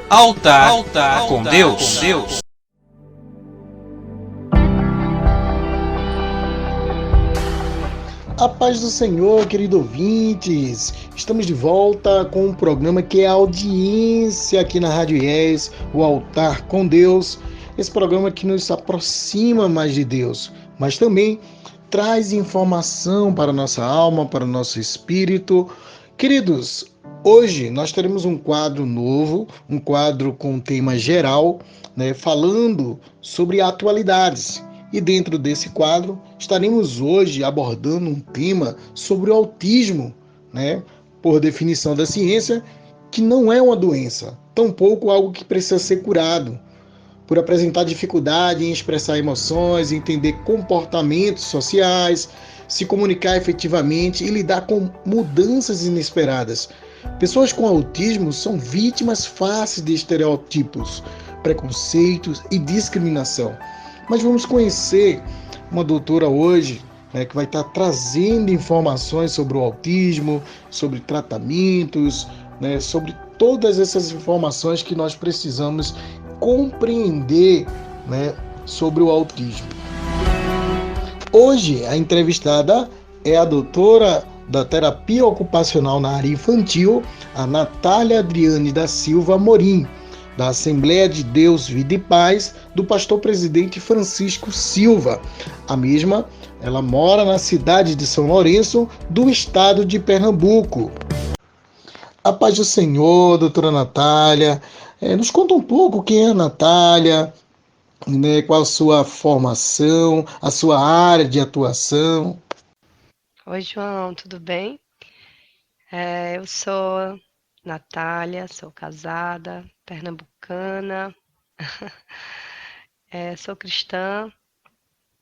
Altar com Deus. A paz do Senhor, querido ouvintes. Estamos de volta com um programa que é a audiência aqui na Rádio IES, o Altar com Deus. Esse programa que nos aproxima mais de Deus, mas também traz informação para a nossa alma, para o nosso espírito. Queridos, hoje nós teremos um quadro novo, um quadro com tema geral, falando sobre atualidades. E dentro desse quadro, estaremos hoje abordando um tema sobre o autismo, por definição da ciência, que não é uma doença, tampouco algo que precisa ser curado. Por apresentar dificuldade em expressar emoções, entender comportamentos sociais, se comunicar efetivamente e lidar com mudanças inesperadas. Pessoas com autismo são vítimas fáceis de estereótipos, preconceitos e discriminação. Mas vamos conhecer uma doutora hoje, que vai estar trazendo informações sobre o autismo, sobre tratamentos, sobre todas essas informações que nós precisamos compreender, sobre o autismo. Hoje a entrevistada é a doutora da terapia ocupacional na área infantil, a Natália Adriane da Silva Amorim, da Assembleia de Deus Vida e Paz, do pastor presidente Francisco Silva. A mesma, ela mora na cidade de São Lourenço, do estado de Pernambuco. A paz do Senhor, doutora Natália. Nos conta um pouco quem é a Natália, qual a sua formação, a sua área de atuação. Oi, João, tudo bem? Eu sou Natália, sou casada, pernambucana, sou cristã,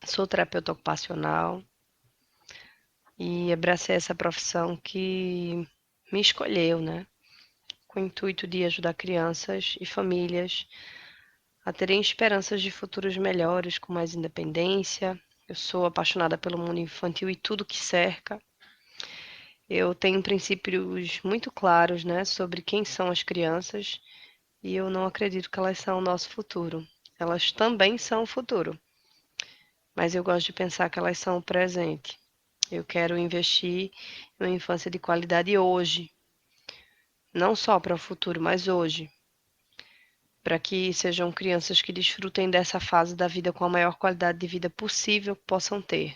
sou terapeuta ocupacional e abracei essa profissão que me escolheu, com o intuito de ajudar crianças e famílias a terem esperanças de futuros melhores, com mais independência. Eu sou apaixonada pelo mundo infantil e tudo que cerca. Eu tenho princípios muito claros, sobre quem são as crianças e eu não acredito que elas são o nosso futuro. Elas também são o futuro, mas eu gosto de pensar que elas são o presente. Eu quero investir em uma infância de qualidade hoje, não só para o futuro, mas hoje, para que sejam crianças que desfrutem dessa fase da vida com a maior qualidade de vida possível que possam ter,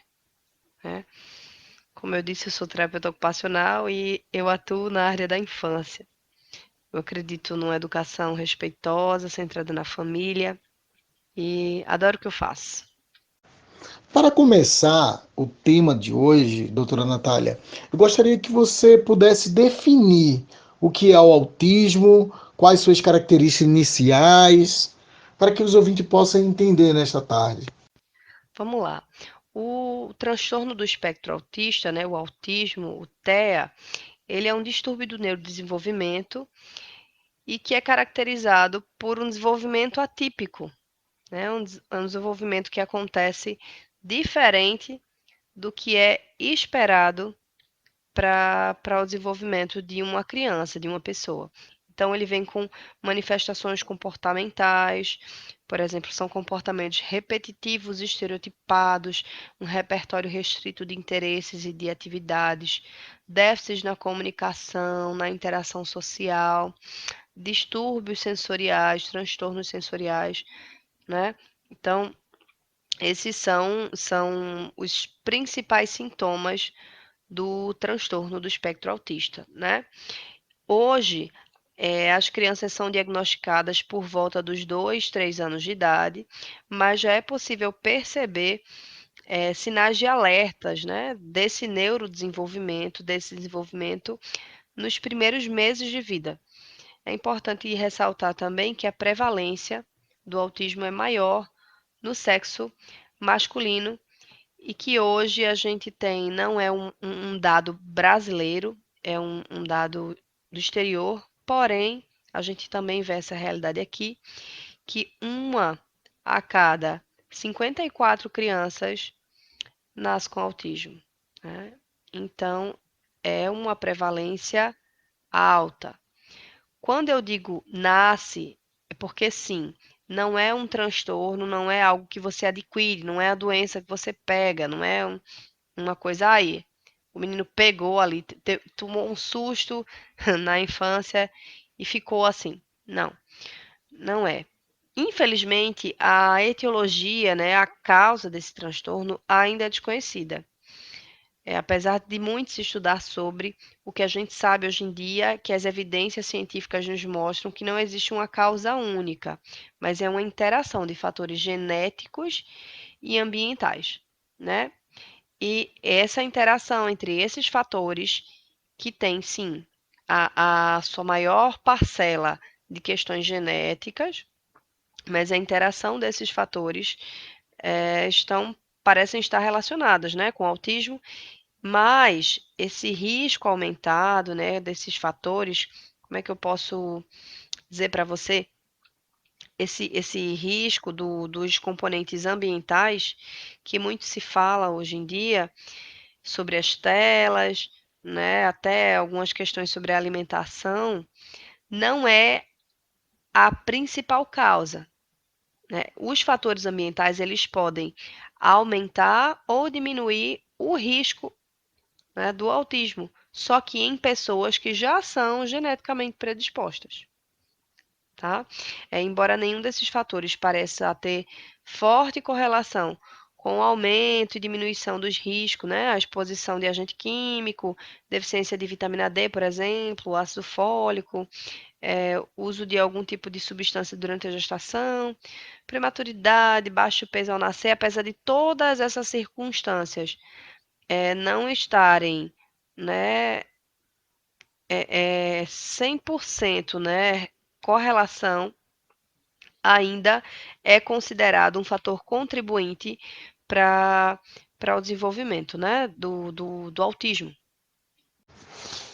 Como eu disse, eu sou terapeuta ocupacional e eu atuo na área da infância. Eu acredito numa educação respeitosa, centrada na família e adoro o que eu faço. Para começar o tema de hoje, doutora Natália, eu gostaria que você pudesse definir o que é o autismo, quais suas características iniciais, para que os ouvintes possam entender nesta tarde. Vamos lá. O transtorno do espectro autista, o autismo, o TEA, ele é um distúrbio do neurodesenvolvimento e que é caracterizado por um desenvolvimento atípico, um desenvolvimento que acontece diferente do que é esperado para o desenvolvimento de uma criança, de uma pessoa. Então, ele vem com manifestações comportamentais, por exemplo, são comportamentos repetitivos, estereotipados, um repertório restrito de interesses e de atividades, déficits na comunicação, na interação social, distúrbios sensoriais, transtornos sensoriais, Então, esses são os principais sintomas do transtorno do espectro autista, Hoje, as crianças são diagnosticadas por volta dos 2, 3 anos de idade, mas já é possível perceber sinais de alertas, desse neurodesenvolvimento, desse desenvolvimento nos primeiros meses de vida. É importante ressaltar também que a prevalência do autismo é maior no sexo masculino e que hoje a gente tem, não é um dado brasileiro, é um dado do exterior, porém, a gente também vê essa realidade aqui, que uma a cada 54 crianças nasce com autismo, Então, é uma prevalência alta. Quando eu digo nasce, porque sim, não é um transtorno, não é algo que você adquire, não é a doença que você pega, não é uma coisa aí. O menino pegou ali, tomou um susto na infância e ficou assim. Não, não é. Infelizmente, a etiologia, né, a causa desse transtorno ainda é desconhecida. Apesar de muito se estudar sobre, o que a gente sabe hoje em dia é que as evidências científicas nos mostram que não existe uma causa única, mas é uma interação de fatores genéticos e ambientais, né? E essa interação entre esses fatores, que tem sim a sua maior parcela de questões genéticas, mas a interação desses fatores parecem estar relacionadas, né, com o autismo, mas esse risco aumentado, né, desses fatores, como é que eu posso dizer para você? Esse risco dos componentes ambientais, que muito se fala hoje em dia, sobre as telas, né, até algumas questões sobre a alimentação, não é a principal causa, né? Os fatores ambientais, eles podem aumentar ou diminuir o risco, né, do autismo, só que em pessoas que já são geneticamente predispostas, tá? Embora nenhum desses fatores pareça ter forte correlação com o aumento e diminuição dos riscos, né? A exposição de agente químico, deficiência de vitamina D, por exemplo, ácido fólico, uso de algum tipo de substância durante a gestação, prematuridade, baixo peso ao nascer, apesar de todas essas circunstâncias não estarem, né, 100%, né, correlação, ainda é considerado um fator contribuinte para o desenvolvimento, né, do autismo.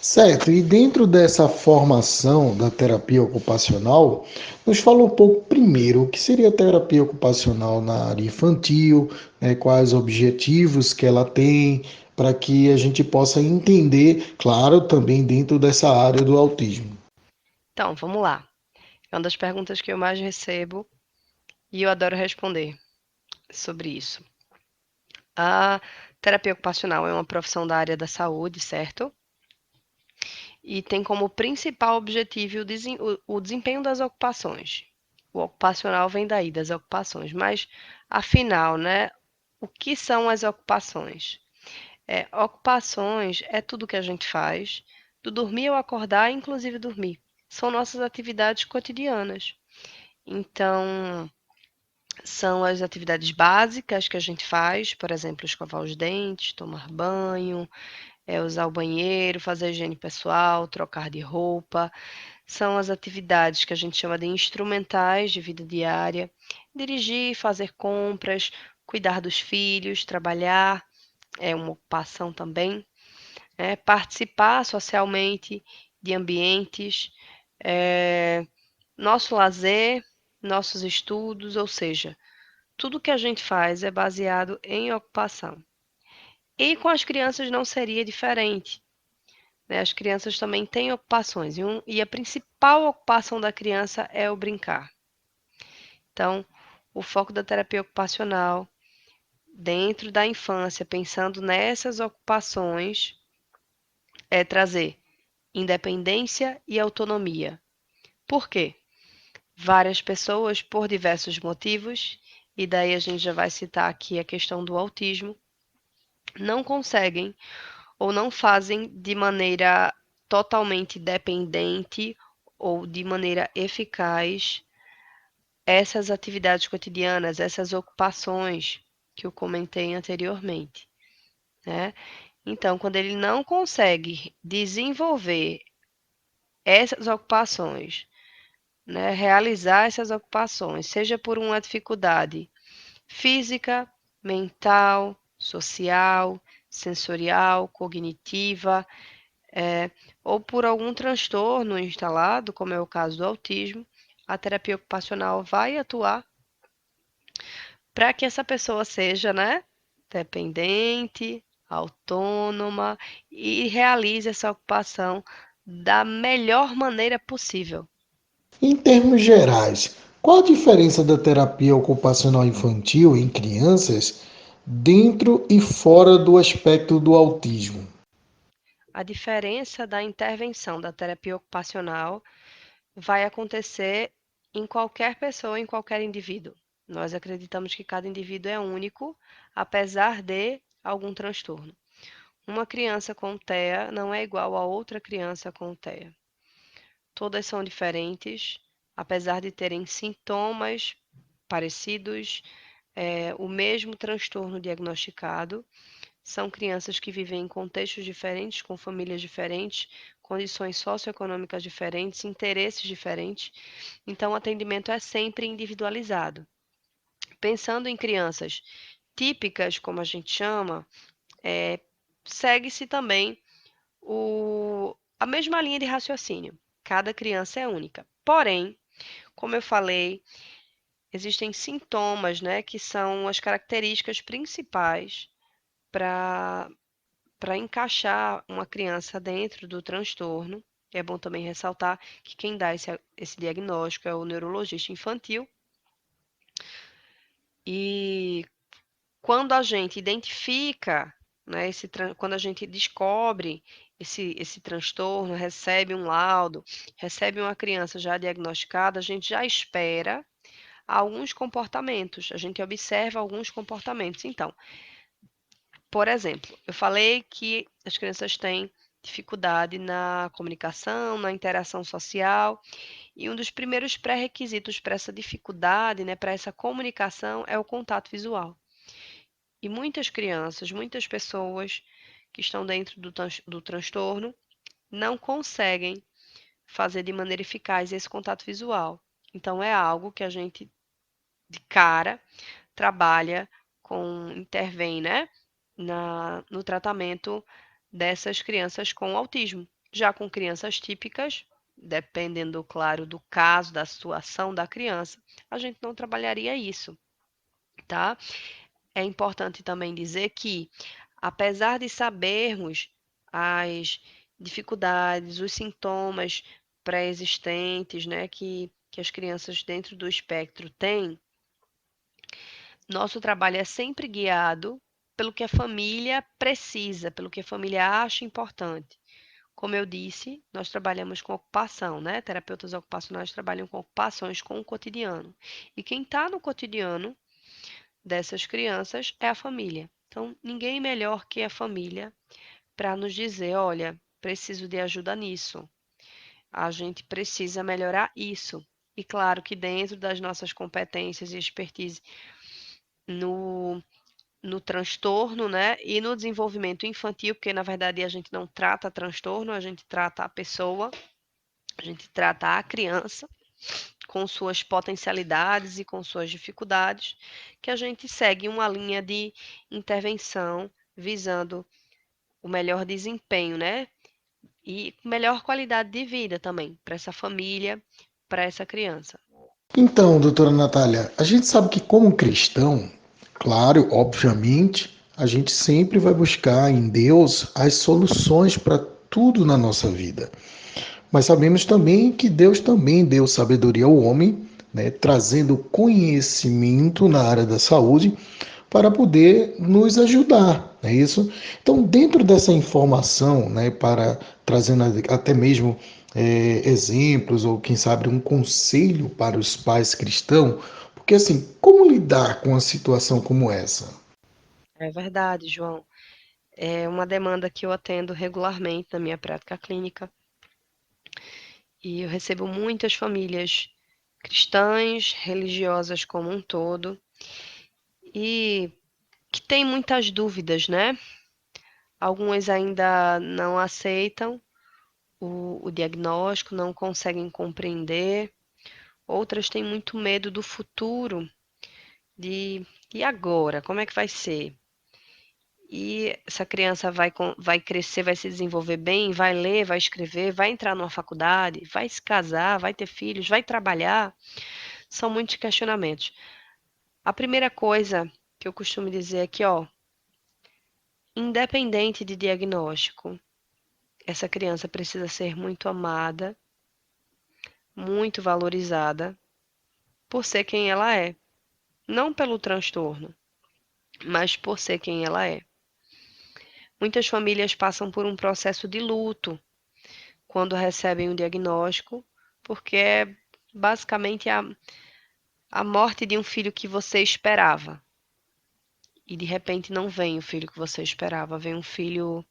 Certo, e dentro dessa formação da terapia ocupacional, nos fala um pouco primeiro o que seria a terapia ocupacional na área infantil, né, quais objetivos que ela tem, para que a gente possa entender, claro, também dentro dessa área do autismo. Então, vamos lá. É uma das perguntas que eu mais recebo e eu adoro responder sobre isso. A terapia ocupacional é uma profissão da área da saúde, certo? E tem como principal objetivo o desempenho das ocupações. O ocupacional vem daí, das ocupações. Mas, afinal, né, o que são as ocupações? Ocupações é tudo que a gente faz, do dormir ao acordar, inclusive dormir. São nossas atividades cotidianas. Então, são as atividades básicas que a gente faz, por exemplo, escovar os dentes, tomar banho, usar o banheiro, fazer higiene pessoal, trocar de roupa. São as atividades que a gente chama de instrumentais de vida diária. Dirigir, fazer compras, cuidar dos filhos, trabalhar, é uma ocupação também. Participar socialmente de ambientes, nosso lazer, nossos estudos, ou seja, tudo que a gente faz é baseado em ocupação. E com as crianças não seria diferente, né? As crianças também têm ocupações e a principal ocupação da criança é o brincar. Então, o foco da terapia ocupacional, dentro da infância, pensando nessas ocupações, é trazer independência e autonomia. Por quê? Várias pessoas, por diversos motivos, e daí a gente já vai citar aqui a questão do autismo, não conseguem ou não fazem de maneira totalmente dependente ou de maneira eficaz essas atividades cotidianas, essas ocupações que eu comentei anteriormente, né? Então, quando ele não consegue desenvolver essas ocupações, né, realizar essas ocupações, seja por uma dificuldade física, mental, social, sensorial, cognitiva, ou por algum transtorno instalado, como é o caso do autismo, a terapia ocupacional vai atuar para que essa pessoa seja, né, dependente, autônoma e realize essa ocupação da melhor maneira possível. Em termos gerais, qual a diferença da terapia ocupacional infantil em crianças dentro e fora do aspecto do autismo? A diferença da intervenção da terapia ocupacional vai acontecer em qualquer pessoa, em qualquer indivíduo. Nós acreditamos que cada indivíduo é único, apesar de algum transtorno. Uma criança com TEA não é igual a outra criança com TEA. Todas são diferentes, apesar de terem sintomas parecidos, o mesmo transtorno diagnosticado. São crianças que vivem em contextos diferentes, com famílias diferentes, condições socioeconômicas diferentes, interesses diferentes. Então, o atendimento é sempre individualizado. Pensando em crianças típicas, como a gente chama, segue-se também a mesma linha de raciocínio. Cada criança é única. Porém, como eu falei, existem sintomas, né, que são as características principais para encaixar uma criança dentro do transtorno. É bom também ressaltar que quem dá esse diagnóstico é o neurologista infantil. E quando a gente identifica, né, quando a gente descobre esse transtorno, recebe um laudo, recebe uma criança já diagnosticada, a gente já espera alguns comportamentos, a gente observa alguns comportamentos. Então, por exemplo, eu falei que as crianças têm dificuldade na comunicação, na interação social, e um dos primeiros pré-requisitos para essa dificuldade, né, para essa comunicação, é o contato visual. E muitas crianças, muitas pessoas que estão dentro do transtorno não conseguem fazer de maneira eficaz esse contato visual. Então, é algo que a gente, de cara, trabalha intervém, né, no tratamento dessas crianças com autismo. Já com crianças típicas, dependendo, claro, do caso, da situação da criança, a gente não trabalharia isso, tá? É importante também dizer que, apesar de sabermos as dificuldades, os sintomas pré-existentes, né, que as crianças dentro do espectro têm, nosso trabalho é sempre guiado pelo que a família precisa, pelo que a família acha importante. Como eu disse, nós trabalhamos com ocupação, né? Terapeutas ocupacionais trabalham com ocupações com o cotidiano. E quem está no cotidiano dessas crianças é a família. Então, ninguém melhor que a família para nos dizer: olha, preciso de ajuda nisso, a gente precisa melhorar isso. E claro que dentro das nossas competências e expertise no, no transtorno, né, e no desenvolvimento infantil, porque na verdade a gente não trata transtorno, a gente trata a pessoa, a gente trata a criança com suas potencialidades e com suas dificuldades, que a gente segue uma linha de intervenção visando o melhor desempenho, né? E melhor qualidade de vida também para essa família, para essa criança. Então, doutora Natália, a gente sabe que como cristão, claro, obviamente, a gente sempre vai buscar em Deus as soluções para tudo na nossa vida. Mas sabemos também que Deus também deu sabedoria ao homem, né, trazendo conhecimento na área da saúde para poder nos ajudar, não é isso? Então, dentro dessa informação, né, para trazendo até mesmo exemplos ou quem sabe um conselho para os pais cristãos, porque assim, como lidar com uma situação como essa? É verdade, João. É uma demanda que eu atendo regularmente na minha prática clínica e eu recebo muitas famílias cristãs, religiosas como um todo e que têm muitas dúvidas, né? Algumas ainda não aceitam o diagnóstico, não conseguem compreender. Outras têm muito medo do futuro, de e agora? Como é que vai ser? E essa criança vai crescer, vai se desenvolver bem, vai ler, vai escrever, vai entrar numa faculdade, vai se casar, vai ter filhos, vai trabalhar. São muitos questionamentos. A primeira coisa que eu costumo dizer é que, ó, independente de diagnóstico, essa criança precisa ser muito amada, muito valorizada por ser quem ela é. Não pelo transtorno, mas por ser quem ela é. Muitas famílias passam por um processo de luto quando recebem um diagnóstico, porque é basicamente a morte de um filho que você esperava. E de repente não vem o filho que você esperava, vem um filho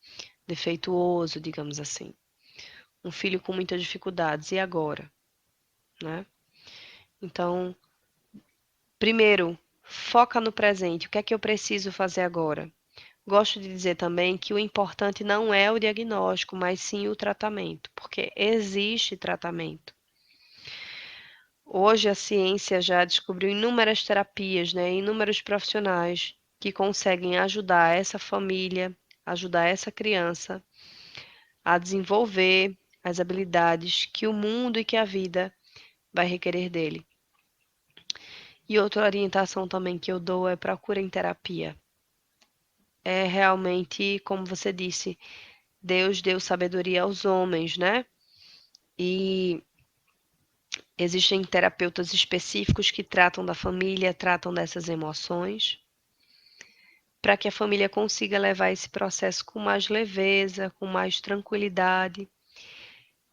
defeituoso, digamos assim. Um filho com muitas dificuldades. E agora? Né? Então, primeiro, foca no presente. O que é que eu preciso fazer agora? Gosto de dizer também que o importante não é o diagnóstico, mas sim o tratamento, porque existe tratamento. Hoje a ciência já descobriu inúmeras terapias, né, inúmeros profissionais que conseguem ajudar essa família, ajudar essa criança a desenvolver as habilidades que o mundo e que a vida vai requerer dele. E outra orientação também que eu dou é procura em terapia. É realmente, como você disse, Deus deu sabedoria aos homens, né? E existem terapeutas específicos que tratam da família, tratam dessas emoções, para que a família consiga levar esse processo com mais leveza, com mais tranquilidade.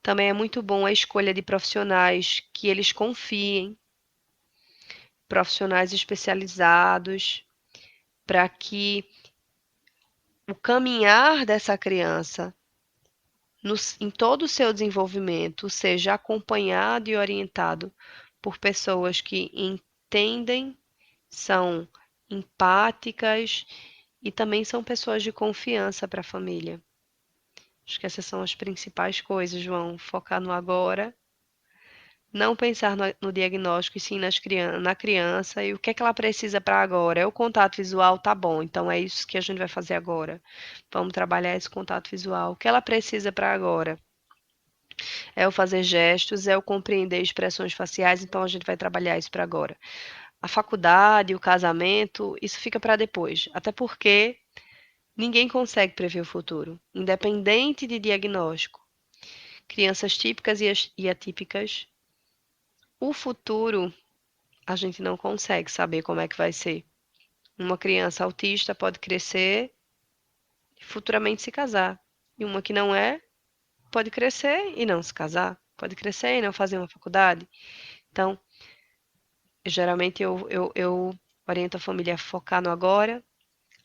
Também é muito bom a escolha de profissionais que eles confiem, profissionais especializados, para que o caminhar dessa criança em todo o seu desenvolvimento seja acompanhado e orientado por pessoas que entendem, são empáticas e também são pessoas de confiança para a família. Acho que essas são as principais coisas, João. Focar no agora, não pensar no diagnóstico e sim na criança e o que é que ela precisa para agora. É o contato visual, tá bom, então é isso que a gente vai fazer agora. Vamos trabalhar esse contato visual. O que ela precisa para agora? É o fazer gestos, é o compreender expressões faciais, então a gente vai trabalhar isso para agora. A faculdade, o casamento, isso fica para depois. Até porque ninguém consegue prever o futuro, independente de diagnóstico. Crianças típicas e atípicas, o futuro a gente não consegue saber como é que vai ser. Uma criança autista pode crescer e futuramente se casar. E uma que não é, pode crescer e não se casar. Pode crescer e não fazer uma faculdade. Então, geralmente eu oriento a família a focar no agora,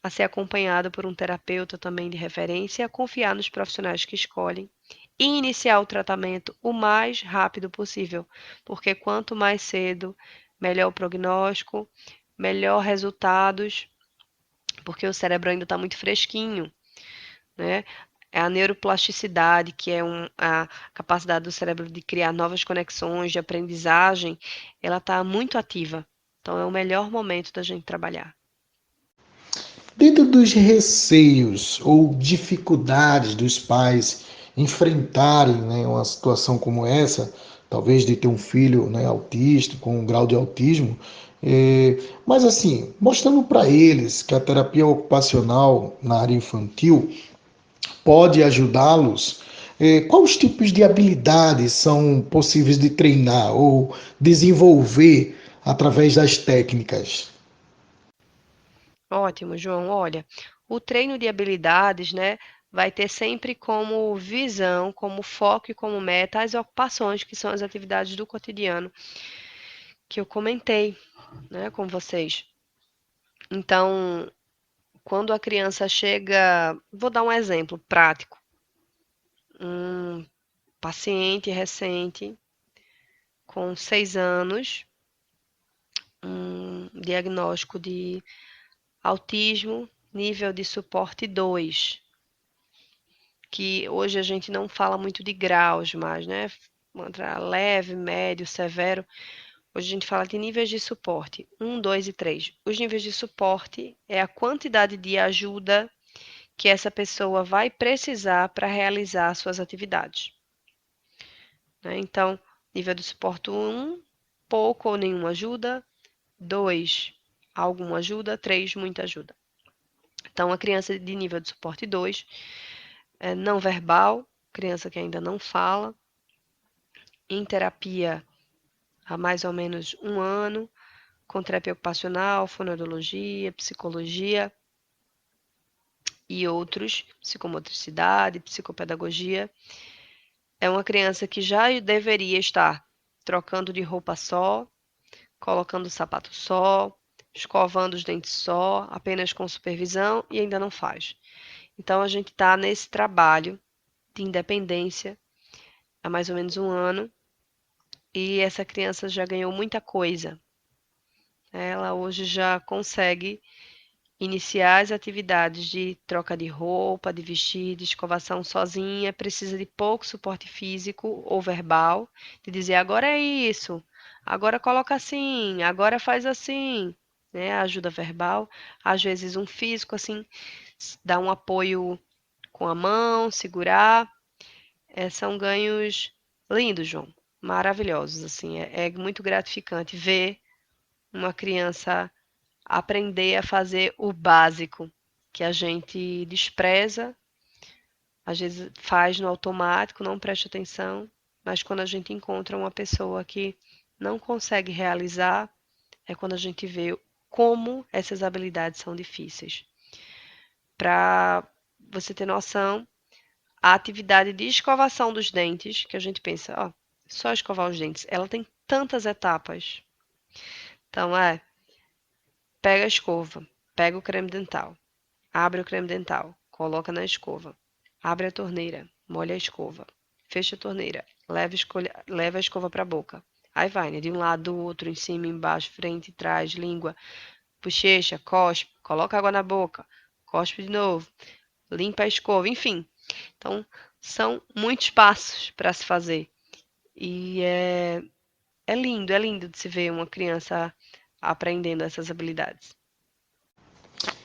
a ser acompanhada por um terapeuta também de referência, a confiar nos profissionais que escolhem e iniciar o tratamento o mais rápido possível, porque quanto mais cedo, melhor o prognóstico, melhor resultados, porque o cérebro ainda está muito fresquinho, né? É a neuroplasticidade, que é a capacidade do cérebro de criar novas conexões, de aprendizagem, ela está muito ativa. Então, é o melhor momento da gente trabalhar. Dentro dos receios ou dificuldades dos pais enfrentarem, né, uma situação como essa, talvez de ter um filho, né, autista, com um grau de autismo, mas assim, mostrando para eles que a terapia ocupacional na área infantil pode ajudá-los, quais tipos de habilidades são possíveis de treinar ou desenvolver através das técnicas? Ótimo, João. Olha, o treino de habilidades, né, vai ter sempre como visão, como foco e como meta as ocupações, que são as atividades do cotidiano que eu comentei, né, com vocês. Então, quando a criança chega, vou dar um exemplo prático. Um paciente recente com 6 anos, um diagnóstico de autismo, nível de suporte 2, que hoje a gente não fala muito de graus mais, né? Leve, médio, severo. Hoje a gente fala de níveis de suporte, 1, 2 e 3. Os níveis de suporte é a quantidade de ajuda que essa pessoa vai precisar para realizar suas atividades, né? Então, nível de suporte 1, pouco ou nenhuma ajuda. 2, alguma ajuda. 3, muita ajuda. Então, a criança de nível de suporte 2 é não verbal, criança que ainda não fala, em terapia há mais ou menos 1 ano, com terapia ocupacional, fonoaudiologia, psicologia e outros, psicomotricidade, psicopedagogia. É uma criança que já deveria estar trocando de roupa só, colocando o sapato só, escovando os dentes só, apenas com supervisão e ainda não faz. Então a gente está nesse trabalho de independência há mais ou menos 1 ano e essa criança já ganhou muita coisa. Ela hoje já consegue iniciar as atividades de troca de roupa, de vestir, de escovação sozinha, precisa de pouco suporte físico ou verbal, de dizer agora é isso, agora coloca assim, agora faz assim, né? Ajuda verbal, às vezes um físico assim, dá um apoio com a mão, segurar, são ganhos lindos, João, maravilhosos, assim, é muito gratificante ver uma criança aprender a fazer o básico, que a gente despreza, às vezes faz no automático, não presta atenção, mas quando a gente encontra uma pessoa que não consegue realizar, é quando a gente vê como essas habilidades são difíceis. Para você ter noção, a atividade de escovação dos dentes, que a gente pensa, ó, só escovar os dentes, ela tem tantas etapas. Então, pega a escova, pega o creme dental, abre o creme dental, coloca na escova. Abre a torneira, molha a escova. Fecha a torneira, leva a escova para a boca. Aí vai, né? De um lado, do outro, em cima, embaixo, frente, trás, língua, bochecha, cospe, coloca água na boca, cospe de novo, limpa a escova, enfim. Então, são muitos passos para se fazer. E é lindo de se ver uma criança aprendendo essas habilidades.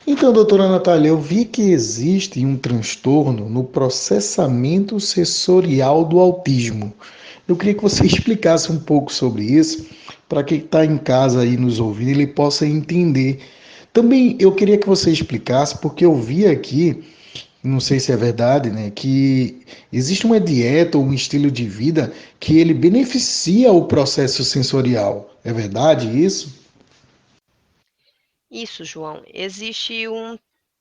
Então, doutora Natália, eu vi que existe um transtorno no processamento sensorial do autismo. Eu queria que você explicasse um pouco sobre isso, para quem está em casa aí nos ouvindo, ele possa entender. Também eu queria que você explicasse, porque eu vi aqui, não sei se é verdade, né, que existe uma dieta ou um estilo de vida que ele beneficia o processo sensorial. É verdade isso? Isso, João. Existe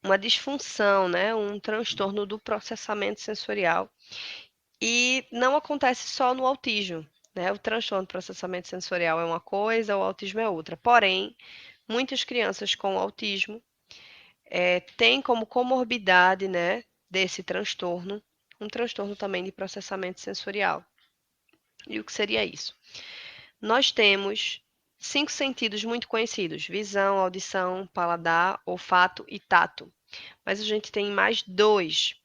uma disfunção, né? Um transtorno do processamento sensorial. E não acontece só no autismo, né? O transtorno do processamento sensorial é uma coisa, o autismo é outra. Porém, muitas crianças com autismo têm como comorbidade, né, desse transtorno, um transtorno também de processamento sensorial. E o que seria isso? Nós temos 5 sentidos muito conhecidos: visão, audição, paladar, olfato e tato. Mas a gente tem mais 2,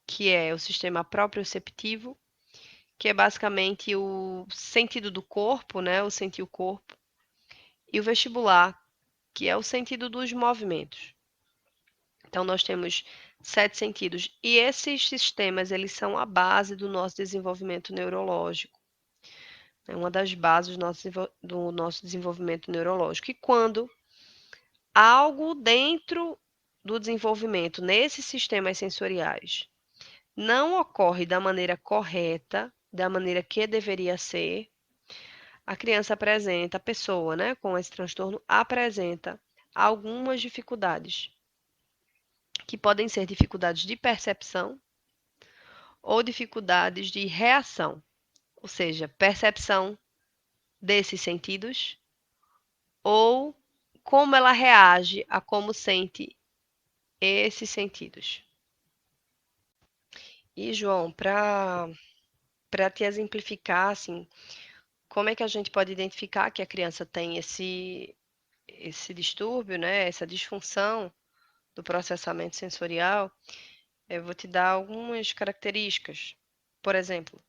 que é o sistema proprioceptivo, que é basicamente o sentido do corpo, né? O sentir o corpo, e o vestibular, que é o sentido dos movimentos. Então, nós temos 7 sentidos. E esses sistemas, eles são a base do nosso desenvolvimento neurológico. É uma das bases do nosso desenvolvimento neurológico. E quando algo dentro do desenvolvimento, nesses sistemas sensoriais, não ocorre da maneira correta, da maneira que deveria ser, a criança apresenta, a pessoa, né, com esse transtorno, apresenta algumas dificuldades, que podem ser dificuldades de percepção ou dificuldades de reação, ou seja, percepção desses sentidos ou como ela reage a como sente esses sentidos. E, João, para te exemplificar, assim, como é que a gente pode identificar que a criança tem esse distúrbio, né, essa disfunção do processamento sensorial, eu vou te dar algumas características. Por exemplo,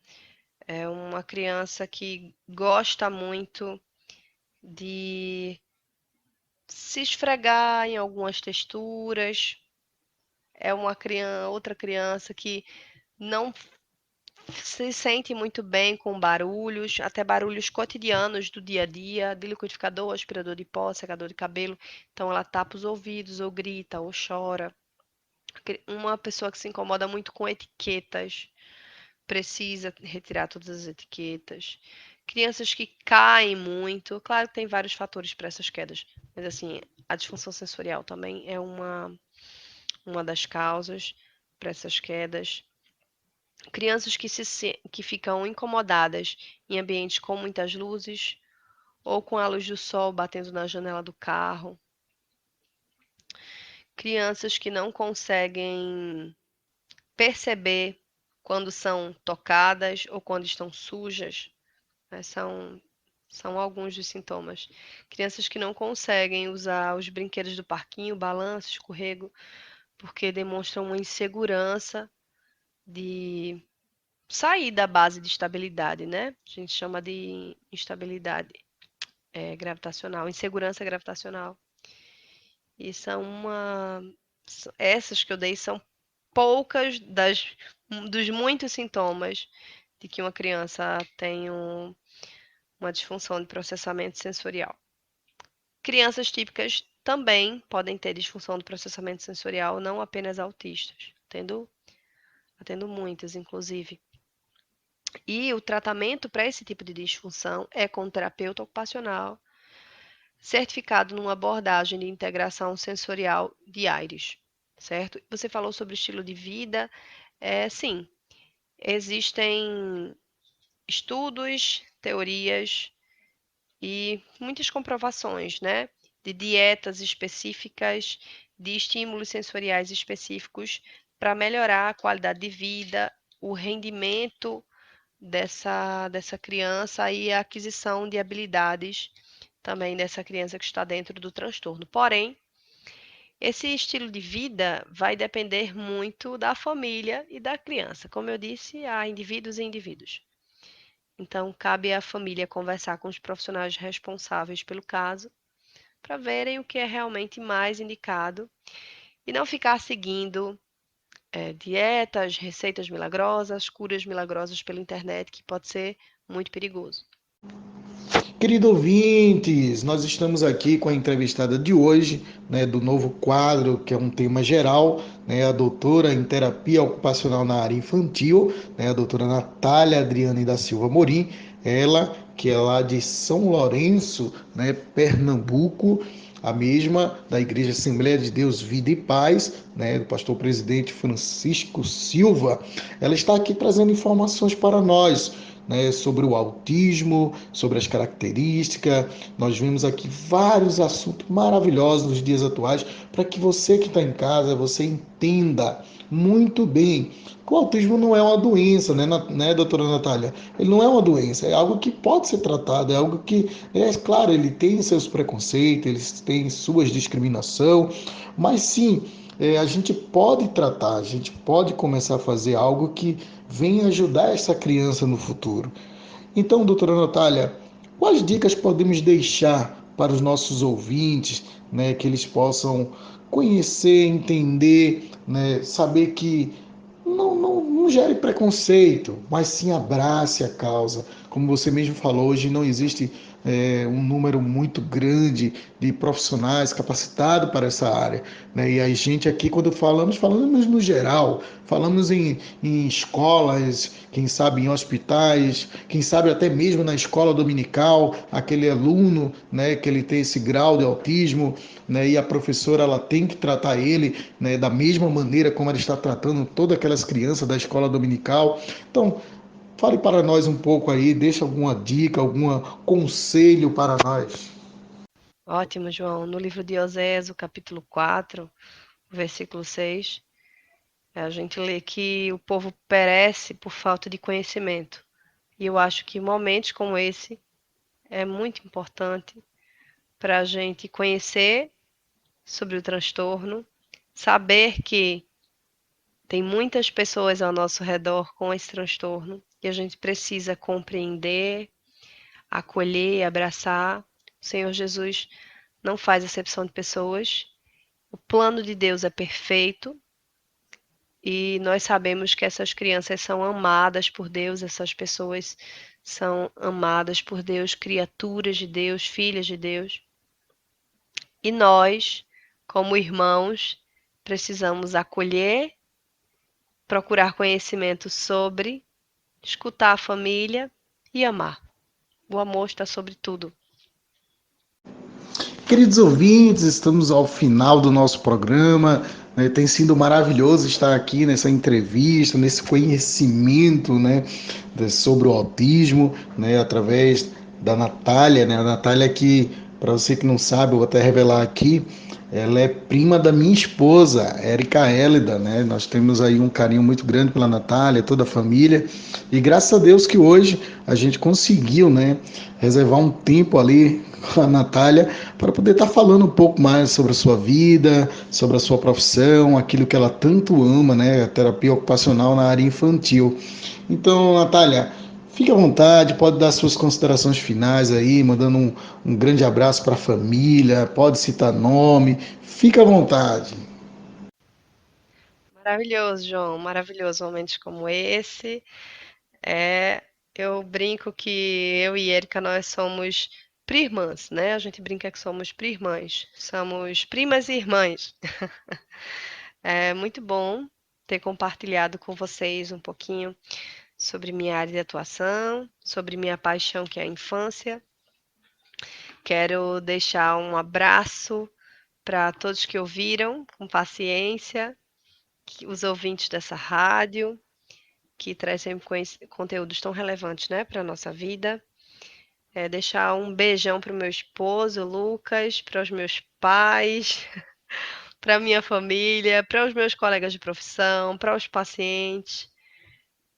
é uma criança que gosta muito de se esfregar em algumas texturas, é uma outra criança que não se sente muito bem com barulhos, até barulhos cotidianos do dia a dia, de liquidificador, aspirador de pó, secador de cabelo. Então ela tapa os ouvidos, ou grita, ou chora. Uma pessoa que se incomoda muito com etiquetas, precisa retirar todas as etiquetas. Crianças que caem muito, claro que tem vários fatores para essas quedas, mas assim, a disfunção sensorial também é uma das causas para essas quedas. Crianças que ficam incomodadas em ambientes com muitas luzes ou com a luz do sol batendo na janela do carro. Crianças que não conseguem perceber quando são tocadas ou quando estão sujas, né? São alguns dos sintomas. Crianças que não conseguem usar os brinquedos do parquinho, balanço, escorrego, porque demonstram uma insegurança de sair da base de estabilidade, né? A gente chama de instabilidade gravitacional, insegurança gravitacional. E essas que eu dei são poucas dos muitos sintomas de que uma criança tem uma disfunção de processamento sensorial. Crianças típicas também podem ter disfunção de processamento sensorial, não apenas autistas, atendo muitas, inclusive. E o tratamento para esse tipo de disfunção é com um terapeuta ocupacional, certificado numa abordagem de integração sensorial de Aires, certo? Você falou sobre estilo de vida. Sim, existem estudos, teorias e muitas comprovações, né? De dietas específicas, de estímulos sensoriais específicos para melhorar a qualidade de vida, o rendimento dessa criança e a aquisição de habilidades também dessa criança que está dentro do transtorno. Porém, esse estilo de vida vai depender muito da família e da criança. Como eu disse, há indivíduos e indivíduos. Então, cabe à família conversar com os profissionais responsáveis pelo caso para verem o que é realmente mais indicado e não ficar seguindo dietas, receitas milagrosas, curas milagrosas pela internet, que pode ser muito perigoso. Querido ouvintes, nós estamos aqui com a entrevistada de hoje, né, do novo quadro, que é um tema geral, né, a doutora em terapia ocupacional na área infantil, né, a doutora Natália Adriane da Silva Morim, ela que é lá de São Lourenço, né, Pernambuco, a mesma da Igreja Assembleia de Deus Vida e Paz, né, do pastor presidente Francisco Silva. Ela está aqui trazendo informações para nós, né, sobre o autismo, sobre as características. Nós vimos aqui vários assuntos maravilhosos nos dias atuais para que você que está em casa, você entenda muito bem que o autismo não é uma doença, né, doutora Natália? Ele não é uma doença, é algo que pode ser tratado, é algo que, claro, ele tem seus preconceitos, ele tem suas discriminações, mas sim, a gente pode tratar, a gente pode começar a fazer algo que venha ajudar essa criança no futuro. Então, doutora Natália, quais dicas podemos deixar para os nossos ouvintes, né, que eles possam conhecer, entender, né, saber que não gere preconceito, mas sim abrace a causa. Como você mesmo falou, hoje não existe um número muito grande de profissionais capacitados para essa área, né? E a gente aqui, quando falamos no geral, falamos em escolas, quem sabe em hospitais, quem sabe até mesmo na escola dominical, aquele aluno, né, que ele tem esse grau de autismo, né, e a professora ela tem que tratar ele, né, da mesma maneira como ela está tratando todas aquelas crianças da escola dominical. Então, fale para nós um pouco aí, deixa alguma dica, algum conselho para nós. Ótimo, João. No livro de Osés, o capítulo 4, versículo 6, a gente lê que o povo perece por falta de conhecimento. E eu acho que momentos como esse é muito importante para a gente conhecer sobre o transtorno, saber que tem muitas pessoas ao nosso redor com esse transtorno e a gente precisa compreender, acolher, abraçar. O Senhor Jesus não faz acepção de pessoas. O plano de Deus é perfeito e nós sabemos que essas crianças são amadas por Deus, essas pessoas são amadas por Deus, criaturas de Deus, filhas de Deus. E nós, como irmãos, precisamos acolher, procurar conhecimento sobre escutar a família e amar. O amor está sobre tudo. Queridos ouvintes, estamos ao final do nosso programa. Né? Tem sido maravilhoso estar aqui nessa entrevista, nesse conhecimento, né, sobre o autismo, né, através da Natália. Né? A Natália que, para você que não sabe, eu vou até revelar aqui, ela é prima da minha esposa, Érica Hélida. Né? Nós temos aí um carinho muito grande pela Natália, toda a família. E graças a Deus que hoje a gente conseguiu, né, reservar um tempo ali com a Natália para poder estar falando um pouco mais sobre a sua vida, sobre a sua profissão, aquilo que ela tanto ama, né? A terapia ocupacional na área infantil. Então, Natália, fique à vontade, pode dar suas considerações finais aí, mandando um grande abraço para a família, pode citar nome, fique à vontade. Maravilhoso, João, maravilhoso momentos como esse. É, eu brinco que eu e Erika nós somos prima-irmãs, né? A gente brinca que somos prima-irmãs, somos primas e irmãs. É muito bom ter compartilhado com vocês um pouquinho sobre minha área de atuação, sobre minha paixão que é a infância. Quero deixar um abraço para todos que ouviram, com paciência, os ouvintes dessa rádio, que traz sempre conteúdos tão relevantes, né, para a nossa vida. Deixar um beijão para o meu esposo, Lucas, para os meus pais, para a minha família, para os meus colegas de profissão, para os pacientes.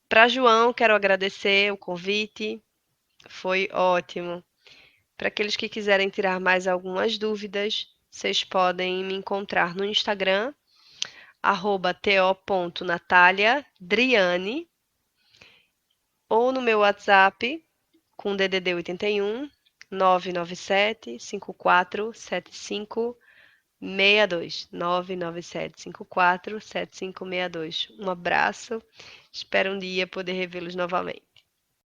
Para João, quero agradecer o convite, foi ótimo. Para aqueles que quiserem tirar mais algumas dúvidas, vocês podem me encontrar no Instagram, @to.nataliadriane, ou no meu WhatsApp, com DDD 81 997 5475 62 997 547562. Um abraço, espero um dia poder revê-los novamente.